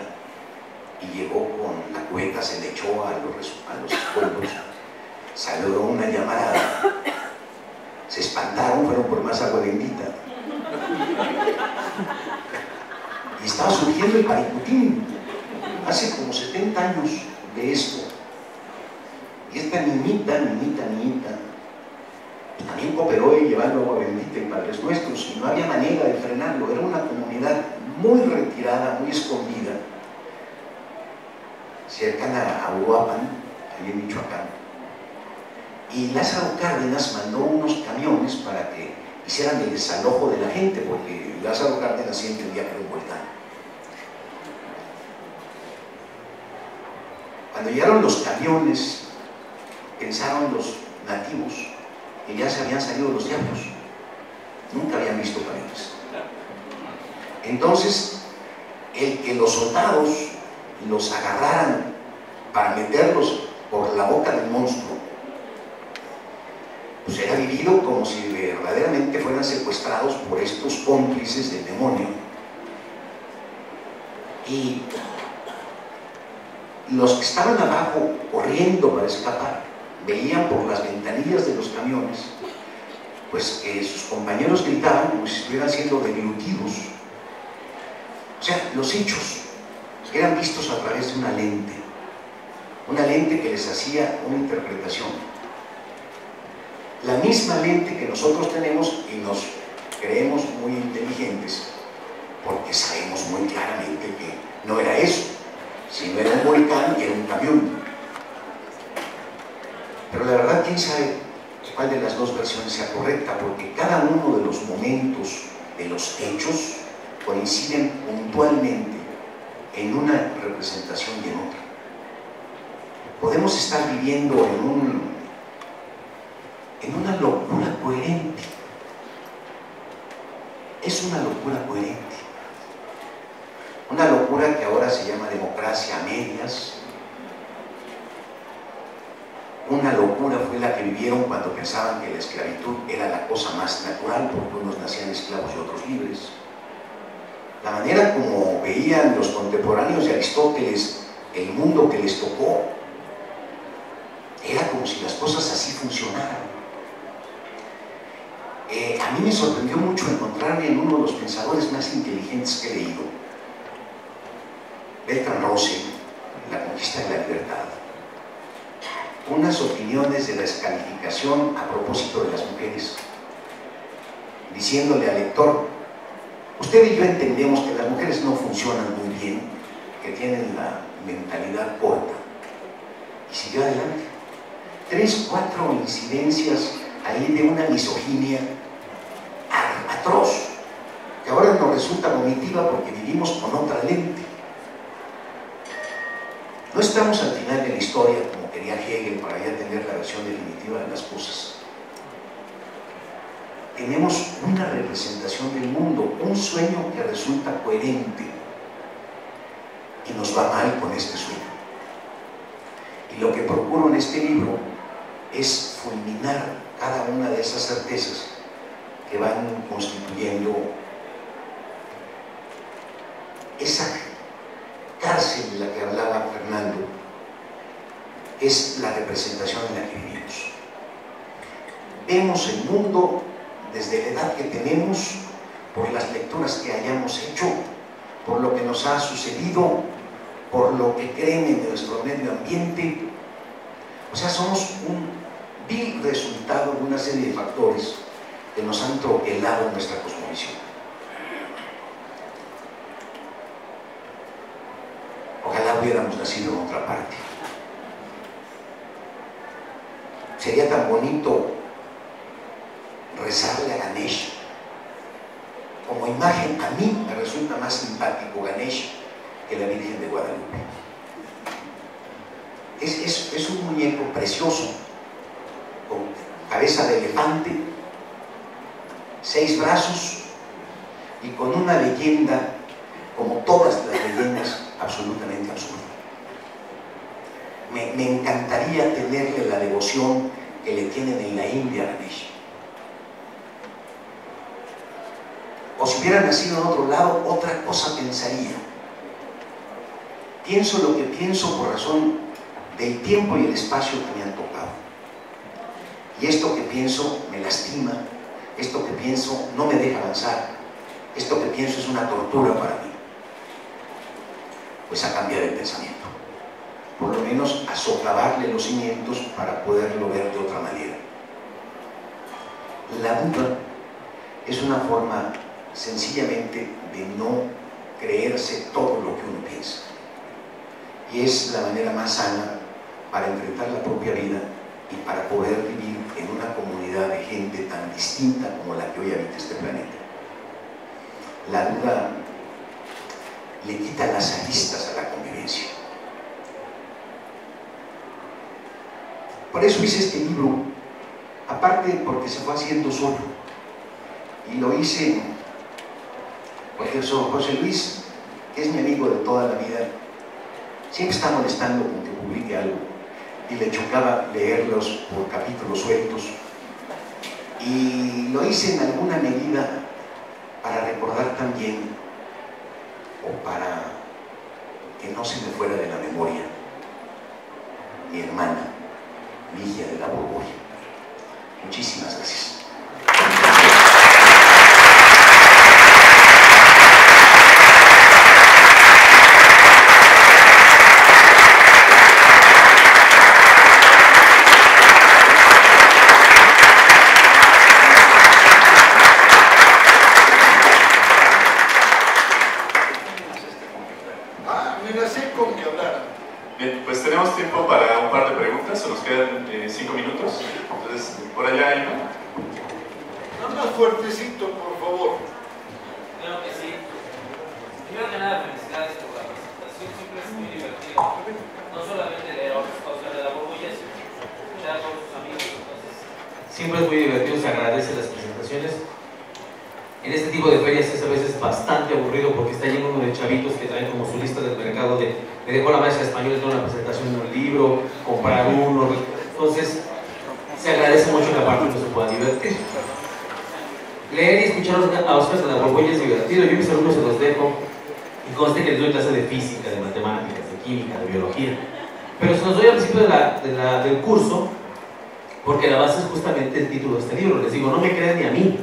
y llegó con la cubeta, se le echó a los rescoldos, salió una llamarada, se espantaron, fueron por más agua bendita y estaba surgiendo el Paricutín. Hace como 70 años de esto. Y esta niñita, pues también cooperó llevando agua bendita y Padres Nuestros, y no había manera de frenarlo. Era una comunidad muy retirada, muy escondida, cercana a Uruapan, allí en Michoacán. Y Lázaro Cárdenas mandó unos camiones para que hicieran el desalojo de la gente, porque Lázaro Cárdenas sí entendía que era un volcán. Cuando llegaron los camiones, pensaron los nativos que ya se habían salido los diablos. Nunca habían visto camiones. Entonces, el que los soldados los agarraran para meterlos por la boca del monstruo, pues era vivido como si verdaderamente fueran secuestrados por estos cómplices del demonio. Y los que estaban abajo corriendo para escapar veían por las ventanillas de los camiones pues que sus compañeros gritaban como si estuvieran siendo deglutidos. O sea, los hechos eran vistos a través de una lente que les hacía una interpretación, la misma lente que nosotros tenemos y nos creemos muy inteligentes porque sabemos muy claramente que no era eso, sino era un volcán y era un camión. Pero la verdad, quién sabe cuál de las dos versiones sea correcta, porque cada uno de los momentos de los hechos coinciden puntualmente en una representación y en otra. Podemos estar viviendo en una locura coherente. Es una locura coherente. Una locura que ahora se llama democracia a medias. Una locura fue la que vivieron cuando pensaban que la esclavitud era la cosa más natural, porque unos nacían esclavos y otros libres. la manera como veían los contemporáneos de Aristóteles el mundo que les tocó, era como si las cosas así funcionaran. A mí me sorprendió mucho encontrarme en uno de los pensadores más inteligentes que he leído, Bertrand Russell, La conquista de la libertad, unas opiniones de descalificación a propósito de las mujeres, diciéndole al lector: usted y yo entendemos que las mujeres no funcionan muy bien, que tienen la mentalidad corta. Y siguió adelante. 3, 4 incidencias ahí de una misoginia atroz, que ahora nos resulta vomitiva porque vivimos con otra lente. No estamos al final de la historia como quería Hegel para ya tener la versión definitiva de las cosas. Tenemos una representación del mundo, un sueño que resulta coherente, y nos va mal con este sueño. Y lo que procuro en este libro es fulminar cada una de esas certezas que van constituyendo esa cárcel de la que hablaba Fernando. Es la representación en la que vivimos. Vemos el mundo desde la edad que tenemos, por las lecturas que hayamos hecho, por lo que nos ha sucedido, por lo que creen en nuestro medio ambiente. O sea, somos un vil resultado de una serie de factores que nos han troquelado nuestra cosmovisión. Ojalá hubiéramos nacido en otra parte. Sería tan bonito rezarle a Ganesh. Como imagen, a mí me resulta más simpático Ganesh que la Virgen de Guadalupe. Es un muñeco precioso, con cabeza de elefante, 6 brazos y con una leyenda, como todas las leyendas, absolutamente absurda. Me encantaría tenerle la devoción que le tienen en la India a Ganesh. O si hubiera nacido en otro lado, otra cosa pensaría. Pienso lo que pienso por razón del tiempo y el espacio que me han tocado. Y esto que pienso me lastima, esto que pienso no me deja avanzar, esto que pienso es una tortura para mí. Pues a cambiar el pensamiento, por lo menos a socavarle los cimientos para poderlo ver de otra manera. La duda es una forma sencillamente de no creerse todo lo que uno piensa, y es la manera más sana para enfrentar la propia vida y para poder vivir en una comunidad de gente tan distinta como la que hoy habita este planeta. La duda le quita las aristas a la convivencia. Por eso hice este libro, aparte porque se fue haciendo solo, y lo hice porque José Luis, que es mi amigo de toda la vida, siempre está molestando con que publique algo, y le chocaba leerlos por capítulos sueltos, y lo hice en alguna medida para recordar también, o para que no se me fuera de la memoria, mi hermana Ligia de la Borbolla. Muchísimas gracias. Bien, pues tenemos tiempo para un par de preguntas, se nos quedan 5 minutos. Entonces, por allá hay uno. Nada más fuertecito, por favor. Claro que sí. Primero que nada, felicidades por la presentación, siempre es muy divertido. No solamente leer a Oscar de la Borbolla, sino escuchar a todos sus amigos. Entonces, siempre es muy divertido, se agradecen las presentaciones. En este tipo de ferias es a veces bastante aburrido porque está lleno de chavitos que traen como su lista del mercado de me dejó la maestra de español de una presentación de un libro, comprar uno. Entonces se agradece mucho que aparte uno se pueda divertir. Leer y escuchar a Óscar de la Borbolla es divertido. Yo a mis alumnos se los dejo y conste que les doy clase de física, de matemáticas, de química, de biología. Pero se los doy al principio del curso porque la base es justamente el título de este libro. Les digo, no me crean ni a mí.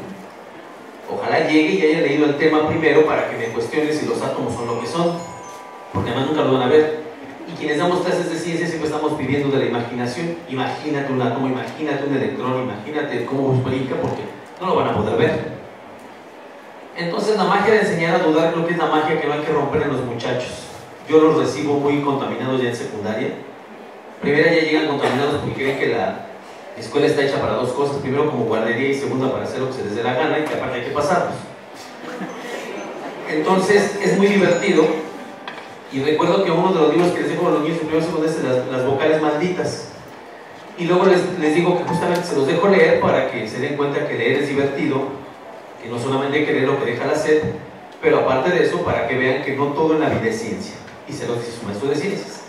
Ojalá llegue y haya leído el tema primero para que me cuestione si los átomos son lo que son, porque además nunca lo van a ver. Y quienes damos clases de ciencia siempre estamos pidiendo de la imaginación. Imagínate un átomo, imagínate un electrón, imagínate cómo se explica, porque no lo van a poder ver. Entonces la magia de enseñar a dudar creo que es la magia que no hay que romper en los muchachos. Yo los recibo muy contaminados ya en secundaria. Primera ya llegan contaminados porque creen que la escuela está hecha para dos cosas: primero como guardería y segunda para hacer lo que se les dé la gana, y que aparte hay que pasarlos. Entonces es muy divertido, y recuerdo que uno de los libros que les dejo a los niños en primer segundo es las vocales malditas, y luego les digo que justamente se los dejo leer para que se den cuenta que leer es divertido, que no solamente hay que leer lo que deja la sed, pero aparte de eso para que vean que no todo en la vida es ciencia, y se los dice su maestro de ciencias.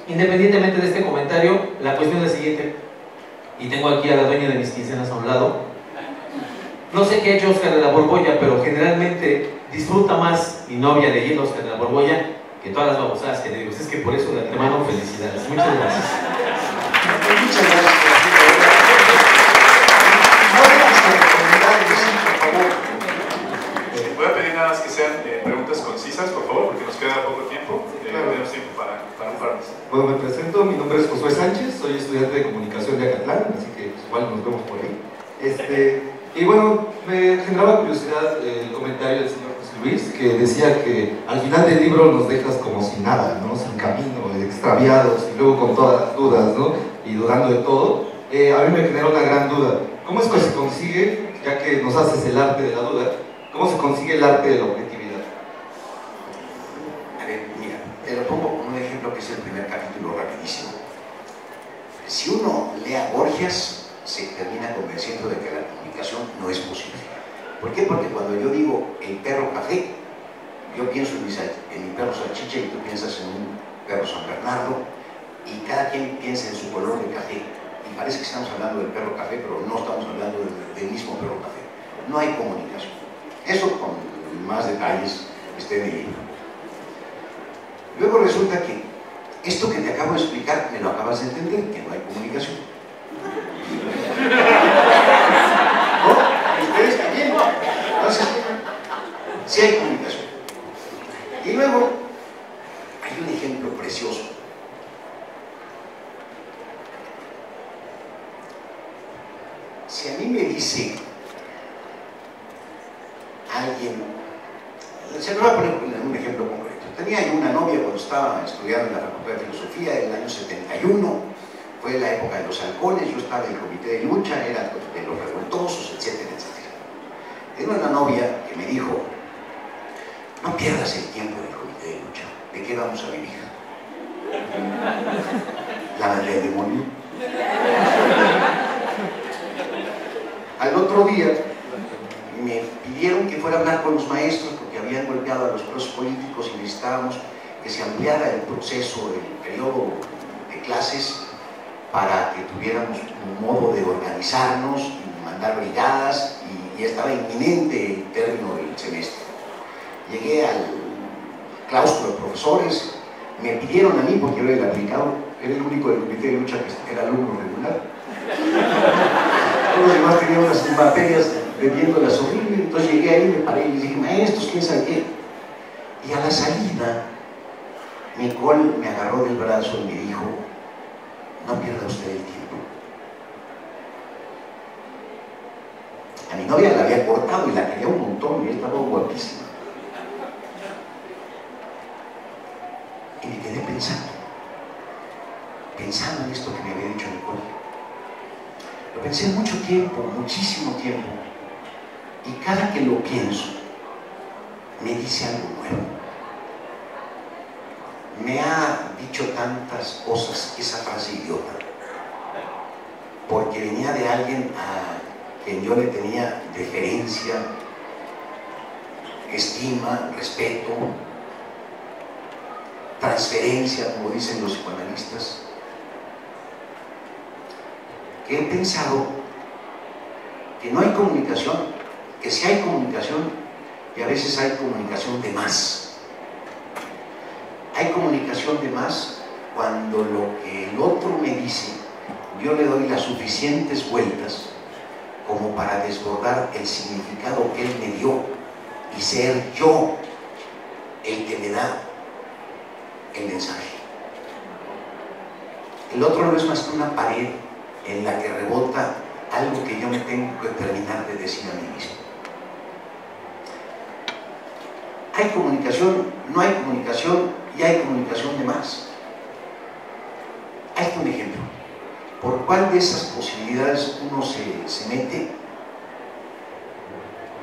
Independientemente de este comentario, la cuestión es la siguiente, y tengo aquí a la dueña de mis quincenas a un lado. No sé qué ha hecho Óscar de la Borbolla, pero generalmente disfruta más mi novia leyendo Óscar de la Borbolla que todas las babosadas que le digo. Es que por eso, de antemano, felicidades. Muchas gracias. Muchas gracias. Voy a pedir nada más que sean preguntas concisas, por favor, porque nos queda poco tiempo. Tenemos tiempo para un par más. Bueno, me presento, mi nombre es Josué Sánchez, soy estudiante de comunicación de Acatlán, así que igual nos vemos por ahí. Y bueno, me generaba curiosidad el comentario del señor José Luis, que decía que al final del libro nos dejas como sin nada, ¿no? Sin camino, extraviados, y luego con todas las dudas, ¿no? Y dudando de todo. A mí me genera una gran duda. ¿Cómo es que se consigue, ya que nos haces el arte de la duda, cómo se consigue el arte de la objetividad? A ver, mira, te lo pongo con un ejemplo que es el primer capítulo rapidísimo. Si uno lee a Borgias, se termina convenciendo de que la comunicación no es posible. ¿Por qué? Porque cuando yo digo el perro café, yo pienso en mi perro salchicha y tú piensas en un perro San Bernardo, y cada quien piensa en su color de café. Y parece que estamos hablando del perro café, pero no estamos hablando del mismo perro café. No hay comunicación. Eso con más detalles está en el libro. Luego resulta que esto que te acabo de explicar me lo acabas de entender, que no hay comunicación. ¿No? Ustedes también. Entonces, sí hay comunicación. Y luego hay un ejemplo precioso. Si a mí me dice alguien, se lo voy a poner un ejemplo concreto. Tenía yo una novia cuando estaba estudiando en la Facultad de Filosofía en el año 71, fue la época de los halcones, yo estaba en el comité de lucha, era de los revoltosos, etcétera, etcétera. Era una novia que me dijo, no pierdas el tiempo en el comité de lucha, ¿de qué vamos a vivir? La del demonio. Al otro día me pidieron que fuera a hablar con los maestros porque habían golpeado a los presos políticos y necesitábamos que se ampliara el proceso, el periodo de clases para que tuviéramos un modo de organizarnos y mandar brigadas, y estaba inminente el término del semestre. Llegué al claustro de profesores, me pidieron a mí, porque yo era el aplicado, era el único del comité de lucha que era alumno regular. Todos los demás tenían unas materias bebiéndolas horribles. Entonces llegué ahí, me paré y les dije, maestros, ¿quién sabe qué? Y a la salida, Nicole me agarró del brazo y me dijo, no pierda usted el tiempo. A mi novia la había cortado y la quería un montón, y estaba guapísima. Y me quedé pensando en esto que me había dicho Nicole. Lo pensé mucho tiempo, muchísimo tiempo, y cada que lo pienso me dice algo nuevo. Me ha dicho tantas cosas esa frase idiota, porque venía de alguien a quien yo le tenía deferencia, estima, respeto, transferencia, como dicen los psicoanalistas, que he pensado que no hay comunicación, que sí hay comunicación y a veces hay comunicación de más. Hay comunicación de más cuando lo que el otro me dice, yo le doy las suficientes vueltas como para desbordar el significado que él me dio y ser yo el que me da el mensaje. El otro no es más que una pared en la que rebota algo que yo me tengo que terminar de decir a mí mismo. Hay comunicación, no hay comunicación y hay comunicación de más. Ahí está un ejemplo. ¿Por cuál de esas posibilidades uno se mete?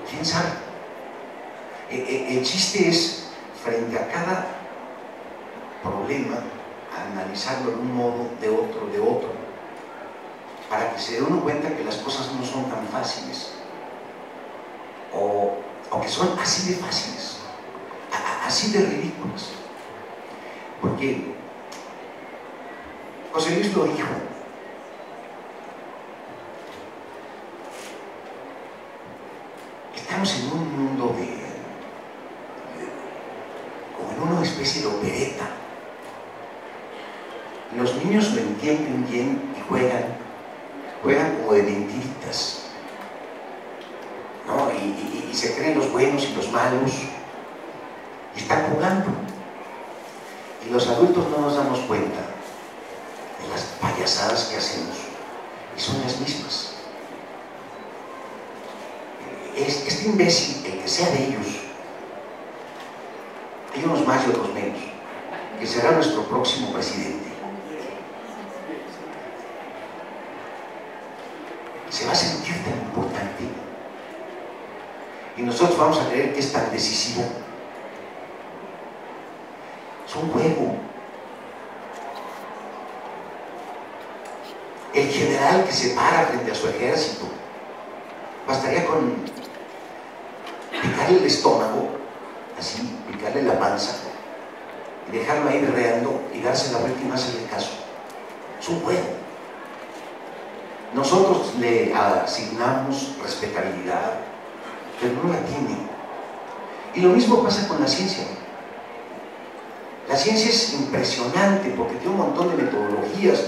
¿Quién sabe? El chiste es, frente a cada problema, analizarlo de un modo, de otro, para que se dé uno cuenta que las cosas no son tan fáciles, o que son así de fáciles, así de ridículas. Porque José Luis lo dijo, estamos en un mundo como en una especie de opereta. Los niños lo entienden bien y juegan como de mentiritas, ¿no? Y se creen los buenos y los malos, y están jugando. Y los adultos no nos damos cuenta de las payasadas que hacemos, y son las mismas. Este imbécil, el que sea de ellos, hay unos más y otros menos, que será nuestro próximo presidente. Se va a sentir tan importante y nosotros vamos a creer que es tan decisivo. Es un juego. El general que se para frente a su ejército, bastaría con picarle el estómago, así, picarle la panza y dejarlo ahí berreando y darse la vuelta y no hacerle caso. Es un juego. Nosotros le asignamos respetabilidad, pero no la tiene. Y lo mismo pasa con la ciencia. La ciencia es impresionante porque tiene un montón de metodologías.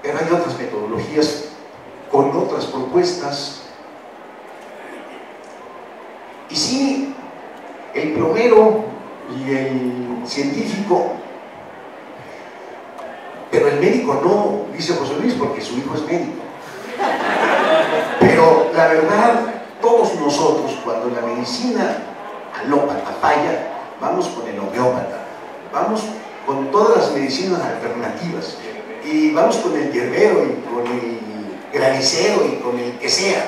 Pero hay otras metodologías con otras propuestas. Y sí, el plomero y el científico, pero el médico no, dice José Luis, porque su hijo es médico. Pero la verdad, todos nosotros, cuando la medicina alópata falla, vamos con el homeópata, vamos con todas las medicinas alternativas, y vamos con el hierbero y con el granicero y con el que sea.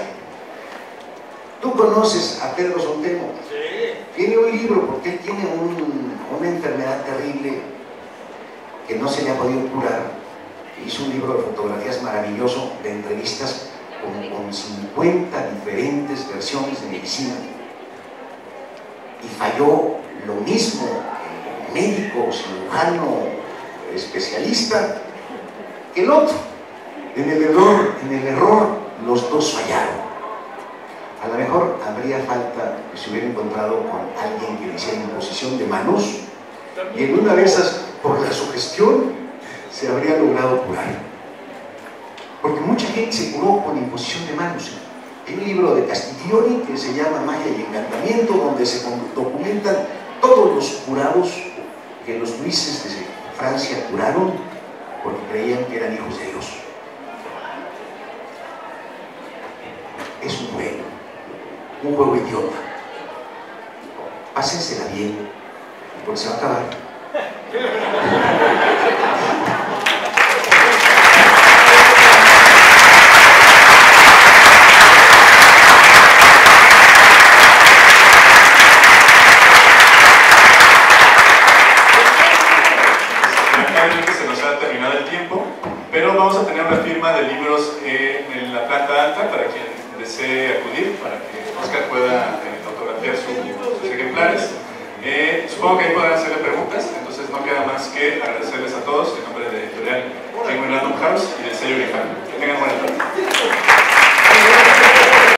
Tú conoces a Pedro Sontemo. Tiene un libro porque él tiene una enfermedad terrible que no se le ha podido curar. Hizo un libro de fotografías maravilloso, de entrevistas con 50 diferentes versiones de medicina, y falló lo mismo el médico, cirujano, especialista que el otro. En el error los dos fallaron. A lo mejor habría falta que se hubiera encontrado con alguien que le hiciera imposición de manos, y en una de esas, por la sugestión, se habría logrado curar. Porque mucha gente se curó con imposición de manos. Hay un libro de Castiglioni que se llama Magia y Encantamiento, donde se documentan todos los curados que los Luises de Francia curaron porque creían que eran hijos de Dios. Es un juego idiota. Pásensela bien, porque se va a acabar. Se nos ha terminado el tiempo, pero vamos a tener una firma de libros en la planta alta para quien desee acudir, para que Oscar pueda autografiar sus ejemplares. Supongo que ahí podrán hacerle preguntas, entonces no queda más que agradecerles a todos en nombre de Editorial Penguin Random célebre cambio.